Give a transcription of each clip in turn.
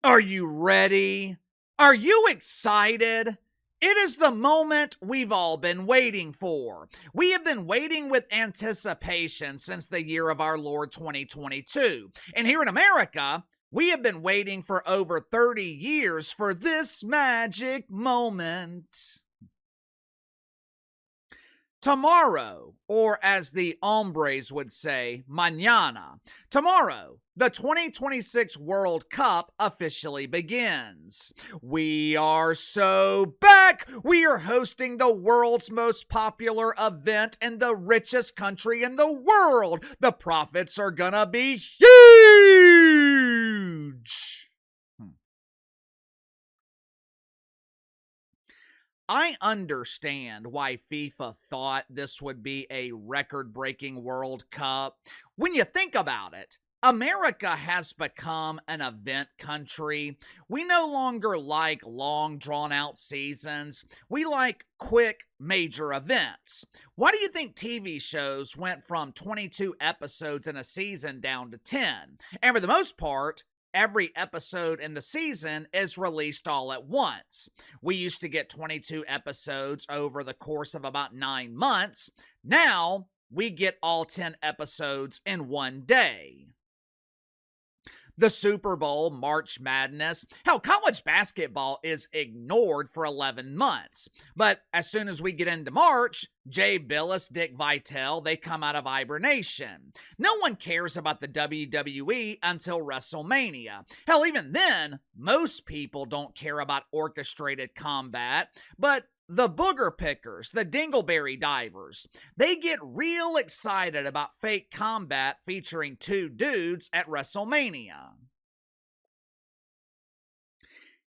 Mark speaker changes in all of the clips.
Speaker 1: Are you ready? Are you excited? It is the moment we've all been waiting for. We have been waiting with anticipation since the year of our Lord 2022. And here in America, we have been waiting for over 30 years for this magic moment. Tomorrow, or as the hombres would say, mañana. Tomorrow, the 2026 World Cup officially begins. We are so back! We are hosting the world's most popular event in the richest country in the world. The profits are gonna be huge! I understand why FIFA thought this would be a record-breaking World Cup. When you think about it, America has become an event country. We no longer like long, drawn-out seasons. We like quick, major events. Why do you think TV shows went from 22 episodes in a season down to 10? And for the most part, every episode in the season is released all at once. We used to get 22 episodes over the course of about 9 months. Now, we get all 10 episodes in one day. The Super Bowl, March Madness, hell, college basketball is ignored for 11 months. But as soon as we get into March, Jay Billis, Dick Vitale, they come out of hibernation. No one cares about the WWE until WrestleMania. Hell, even then, most people don't care about orchestrated combat, but the booger pickers, the dingleberry divers, they get real excited about fake combat featuring two dudes at WrestleMania.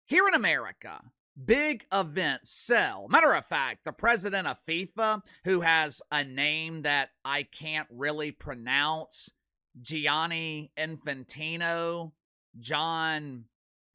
Speaker 1: Here in America, big events sell. Matter of fact, the president of FIFA, who has a name that I can't really pronounce, Gianni Infantino, John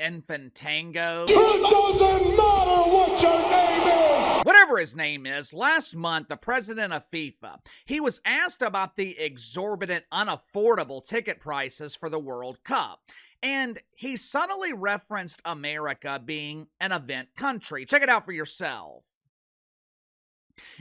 Speaker 1: Infantango.
Speaker 2: It doesn't matter what your name is!
Speaker 1: Whatever his name is, last month, the president of FIFA, he was asked about the exorbitant, unaffordable ticket prices for the World Cup. And he subtly referenced America being an event country. Check it out for yourself.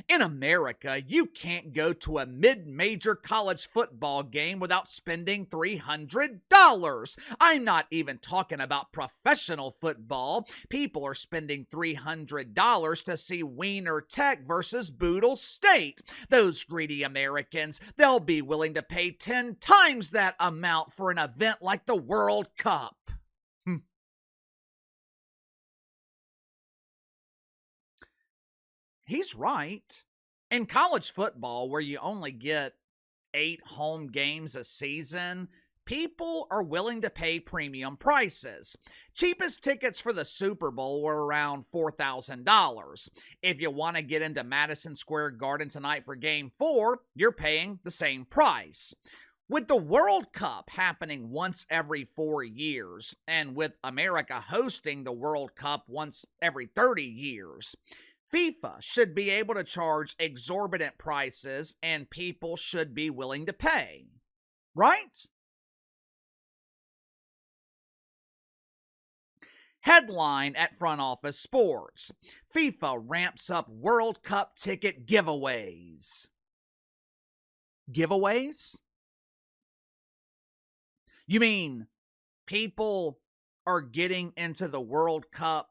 Speaker 1: In America, you can't go to a mid-major college football game without spending $300. I'm not even talking about professional football. People are spending $300 to see Wiener Tech versus Boodle State. Those greedy Americans, they'll be willing to pay 10 times that amount for an event like the World Cup. He's right. In college football, where you only get 8 home games a season, people are willing to pay premium prices. Cheapest tickets for the Super Bowl were around $4,000. If you want to get into Madison Square Garden tonight for Game 4, you're paying the same price. With the World Cup happening once every 4 years, and with America hosting the World Cup once every 30 years, FIFA should be able to charge exorbitant prices and people should be willing to pay. Right? Headline at Front Office Sports: FIFA ramps up World Cup ticket giveaways. Giveaways? You mean people are getting into the World Cup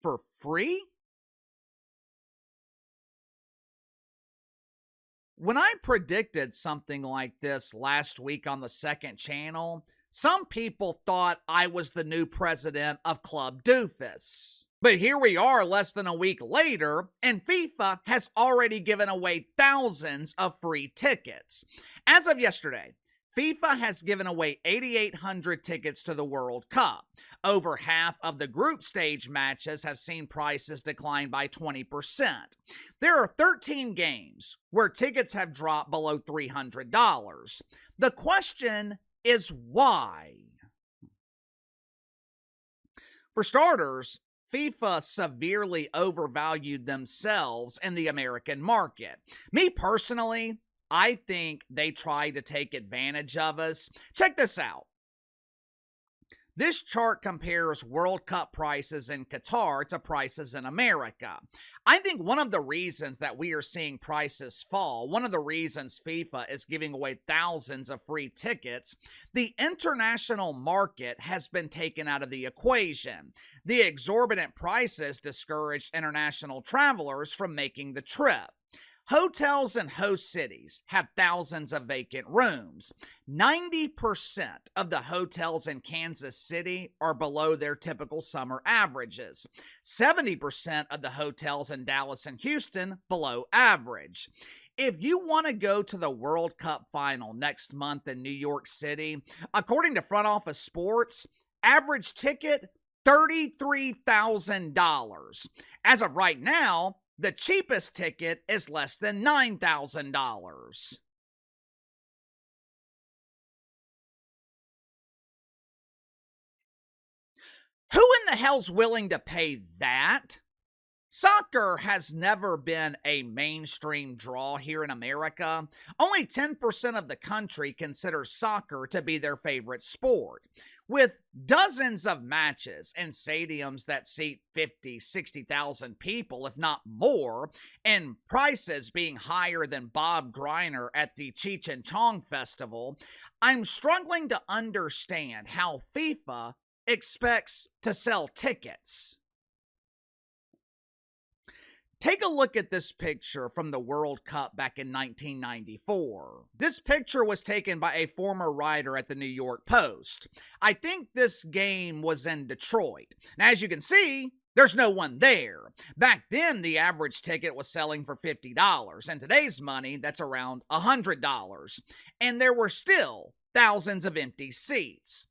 Speaker 1: for free? When I predicted something like this last week on the second channel, some people thought I was the new president of Club Doofus. But here we are less than a week later, and FIFA has already given away thousands of free tickets. As of yesterday, FIFA has given away 8,800 tickets to the World Cup. Over half of the group stage matches have seen prices decline by 20%. There are 13 games where tickets have dropped below $300. The question is why? For starters, FIFA severely overvalued themselves in the American market. Me personally, I think they tried to take advantage of us. Check this out. This chart compares World Cup prices in Qatar to prices in America. I think one of the reasons that we are seeing prices fall, one of the reasons FIFA is giving away thousands of free tickets, the international market has been taken out of the equation. The exorbitant prices discouraged international travelers from making the trip. Hotels in host cities have thousands of vacant rooms. 90% of the hotels in Kansas City are below their typical summer averages. 70% of the hotels in Dallas and Houston below average. If you want to go to the World Cup final next month in New York City, according to Front Office Sports, average ticket $33,000. As of right now, the cheapest ticket is less than $9,000. Who in the hell's willing to pay that? Soccer has never been a mainstream draw here in America. Only 10% of the country considers soccer to be their favorite sport. With dozens of matches in stadiums that seat 50, 60,000 people, if not more, and prices being higher than Bob Griner at the Cheech and Chong Festival, I'm struggling to understand how FIFA expects to sell tickets. Take a look at this picture from the World Cup back in 1994. This picture was taken by a former writer at the New York Post. I think this game was in Detroit. Now, as you can see, there's no one there. Back then, the average ticket was selling for $50. In today's money, that's around $100. And there were still thousands of empty seats.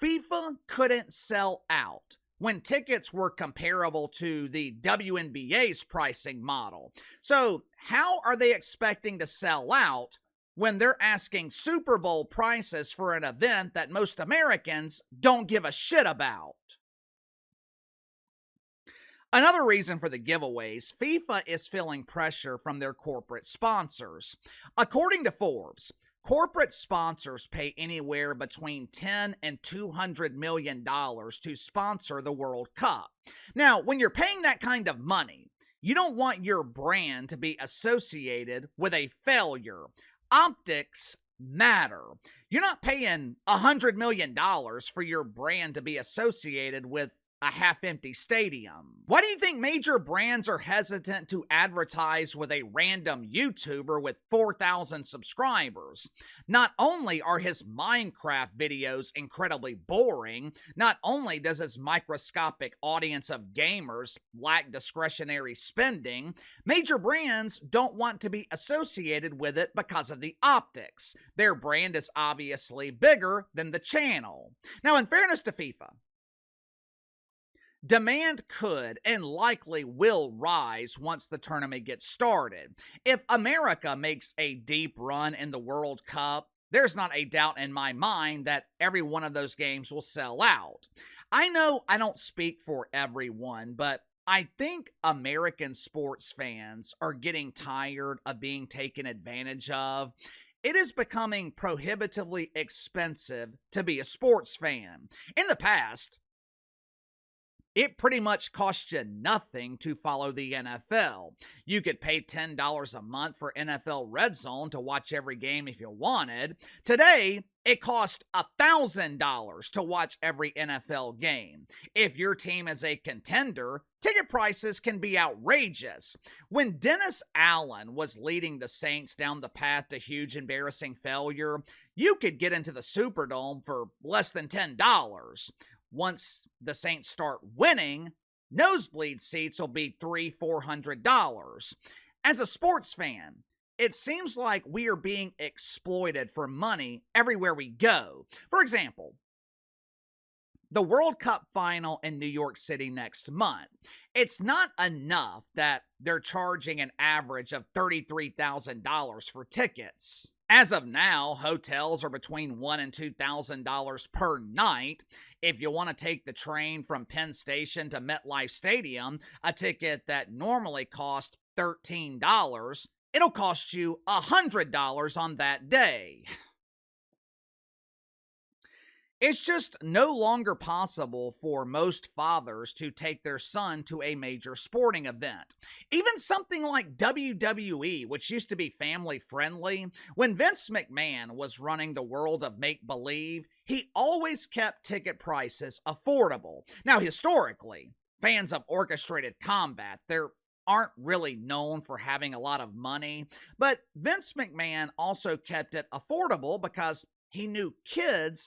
Speaker 1: FIFA couldn't sell out when tickets were comparable to the WNBA's pricing model. So, how are they expecting to sell out when they're asking Super Bowl prices for an event that most Americans don't give a shit about? Another reason for the giveaways, FIFA is feeling pressure from their corporate sponsors. According to Forbes, corporate sponsors pay anywhere between $10 and $200 million to sponsor the World Cup. Now, when you're paying that kind of money, you don't want your brand to be associated with a failure. Optics matter. You're not paying $100 million for your brand to be associated with a half-empty stadium. Why do you think major brands are hesitant to advertise with a random YouTuber with 4,000 subscribers? Not only are his Minecraft videos incredibly boring, not only does his microscopic audience of gamers lack discretionary spending, major brands don't want to be associated with it because of the optics. Their brand is obviously bigger than the channel. Now, in fairness to FIFA, demand could and likely will rise once the tournament gets started. If America makes a deep run in the World Cup, there's not a doubt in my mind that every one of those games will sell out. I know I don't speak for everyone, but I think American sports fans are getting tired of being taken advantage of. It is becoming prohibitively expensive to be a sports fan. In the past, it pretty much cost you nothing to follow the NFL. You could pay $10 a month for NFL Red Zone to watch every game if you wanted. Today, it costs $1,000 to watch every NFL game. If your team is a contender, ticket prices can be outrageous. When Dennis Allen was leading the Saints down the path to huge embarrassing failure, you could get into the Superdome for less than $10. Once the Saints start winning, nosebleed seats will be $300-$400. As a sports fan, it seems like we are being exploited for money everywhere we go. For example, the World Cup final in New York City next month. It's not enough that they're charging an average of $33,000 for tickets. As of now, hotels are between $1,000 and $2,000 per night. If you want to take the train from Penn Station to MetLife Stadium, a ticket that normally costs $13, it'll cost you $100 on that day. It's just no longer possible for most fathers to take their son to a major sporting event. Even something like WWE, which used to be family friendly, when Vince McMahon was running the world of make believe, he always kept ticket prices affordable. Now, historically, fans of orchestrated combat, they're aren't really known for having a lot of money, but Vince McMahon also kept it affordable because he knew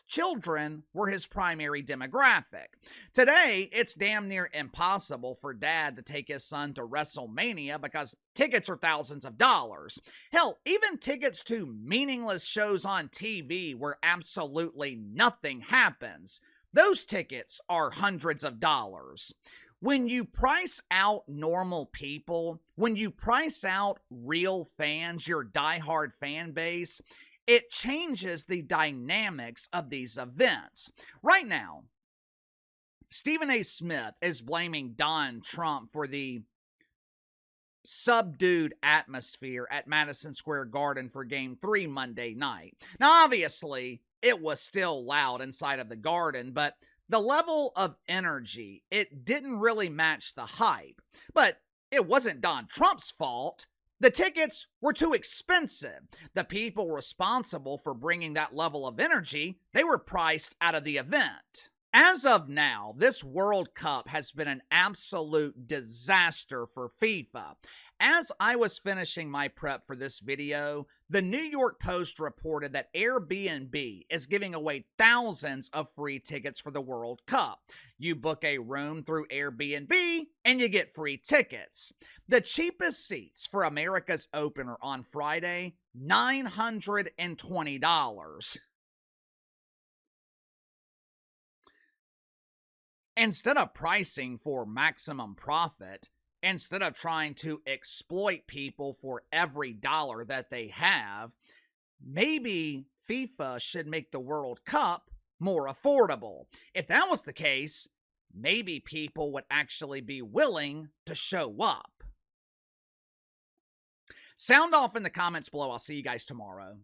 Speaker 1: children, were his primary demographic. Today, it's damn near impossible for dad to take his son to WrestleMania because tickets are thousands of dollars. Hell, even tickets to meaningless shows on TV where absolutely nothing happens, those tickets are hundreds of dollars. When you price out normal people, when you price out real fans, your diehard fan base, it changes the dynamics of these events. Right now, Stephen A. Smith is blaming Don Trump for the subdued atmosphere at Madison Square Garden for Game 3 Monday night. Now, obviously, it was still loud inside of the Garden, but the level of energy, it didn't really match the hype. But it wasn't Don Trump's fault. The tickets were too expensive. The people responsible for bringing that level of energy, they were priced out of the event. As of now, this World Cup has been an absolute disaster for FIFA. As I was finishing my prep for this video, the New York Post reported that Airbnb is giving away thousands of free tickets for the World Cup. You book a room through Airbnb and you get free tickets. The cheapest seats for America's opener on Friday, $920. Instead of pricing for maximum profit, instead of trying to exploit people for every dollar that they have, maybe FIFA should make the World Cup more affordable. If that was the case, maybe people would actually be willing to show up. Sound off in the comments below. I'll see you guys tomorrow.